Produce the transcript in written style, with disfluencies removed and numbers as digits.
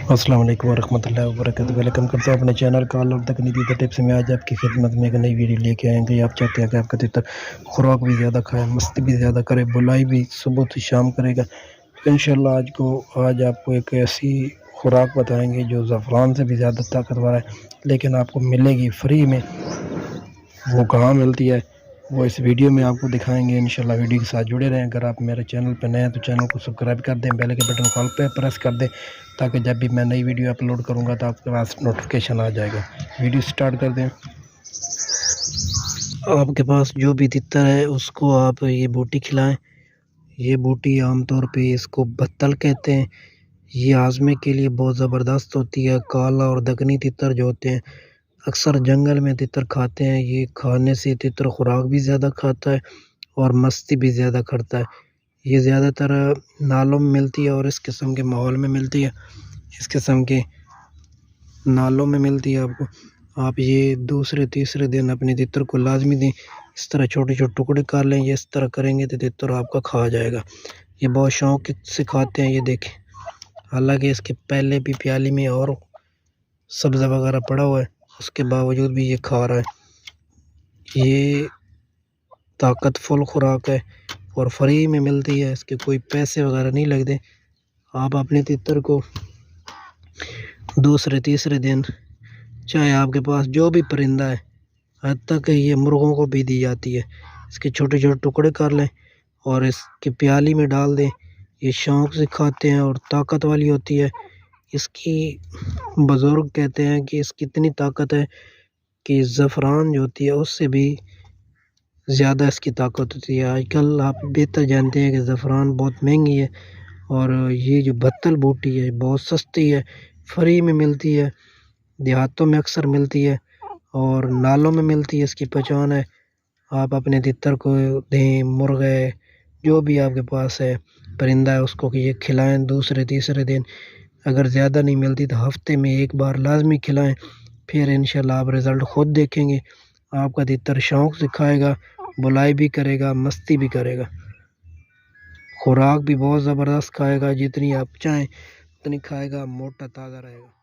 السلام علیکم ورحمۃ اللہ وبرکاتہ۔ ویلکم کرتا ہوں اپنے چینل کال اور تکنیکی ٹپس میں۔ آج آپ کی خدمت میں ایک نئی ویڈیو لے کے آئیں گے۔ آپ چاہتے ہیں کہ آپ کا تیتر خوراک بھی زیادہ کھائے، مستی بھی زیادہ کرے، بلائی بھی صبح سے شام کرے گا، انشاءاللہ آج آپ کو ایک ایسی خوراک بتائیں گے جو زعفران سے بھی زیادہ طاقتور ہے، لیکن آپ کو ملے گی فری میں۔ وہ کہاں ملتی ہے وہ اس ویڈیو میں آپ کو دکھائیں گے، انشاءاللہ ویڈیو کے ساتھ جڑے رہیں۔ اگر آپ میرے چینل پہ نئے ہیں تو چینل کو سبسکرائب کر دیں، بیل کے بٹن کال پہ پریس کر دیں تاکہ جب بھی میں نئی ویڈیو اپلوڈ کروں گا تو آپ کے پاس نوٹیفیکیشن آ جائے گا۔ ویڈیو سٹارٹ کر دیں۔ آپ کے پاس جو بھی تتر ہے اس کو آپ یہ بوٹی کھلائیں۔ یہ بوٹی عام طور پہ اس کو بتل کہتے ہیں۔ یہ ہاضمے کے لیے بہت زبردست ہوتی ہے۔ کالا اور دکنی تتر جو ہوتے ہیں اکثر جنگل میں تتر کھاتے ہیں۔ یہ کھانے سے تتر خوراک بھی زیادہ کھاتا ہے اور مستی بھی زیادہ کرتا ہے۔ یہ زیادہ تر نالوں میں ملتی ہے اور اس قسم کے ماحول میں ملتی ہے، اس قسم کے نالوں میں ملتی ہے۔ آپ یہ دوسرے تیسرے دن اپنے تتر کو لازمی دیں۔ اس طرح چھوٹے چھوٹے ٹکڑے کر لیں، یہ اس طرح کریں گے تو تتر آپ کا کھا جائے گا۔ یہ بہت شوق سے کھاتے ہیں، یہ دیکھیں، حالانکہ اس کے پہلے بھی پیالی میں اور سبزہ وغیرہ پڑا ہوا ہے، اس کے باوجود بھی یہ کھا رہا ہے۔ یہ طاقت فل خوراک ہے اور فری میں ملتی ہے، اس کے کوئی پیسے وغیرہ نہیں لگتے۔ آپ اپنے تتر کو دوسرے تیسرے دن، چاہے آپ کے پاس جو بھی پرندہ ہے، حتیٰ کہ یہ مرغوں کو بھی دی جاتی ہے، اس کے چھوٹے چھوٹے ٹکڑے کر لیں اور اس کی پیالی میں ڈال دیں۔ یہ شوق سے کھاتے ہیں اور طاقت والی ہوتی ہے۔ اس کی بزرگ کہتے ہیں کہ اس کی اتنی طاقت ہے کہ زعفران جو ہوتی ہے اس سے بھی زیادہ اس کی طاقت ہوتی ہے۔ آج کل آپ بہتر جانتے ہیں کہ زعفران بہت مہنگی ہے اور یہ جو بتل بوٹی ہے بہت سستی ہے، فری میں ملتی ہے، دیہاتوں میں اکثر ملتی ہے اور نالوں میں ملتی ہے، اس کی پہچان ہے۔ آپ اپنے تتر کو دیں، مرغے جو بھی آپ کے پاس ہے پرندہ ہے اس کو یہ کھلائیں دوسرے تیسرے دن۔ اگر زیادہ نہیں ملتی تو ہفتے میں ایک بار لازمی کھلائیں، پھر انشاءاللہ آپ رزلٹ خود دیکھیں گے۔ آپ کا تتر شوق سے کھائے گا، بلائی بھی کرے گا، مستی بھی کرے گا، خوراک بھی بہت زبردست کھائے گا، جتنی آپ چاہیں اتنی کھائے گا، موٹا تازہ رہے گا۔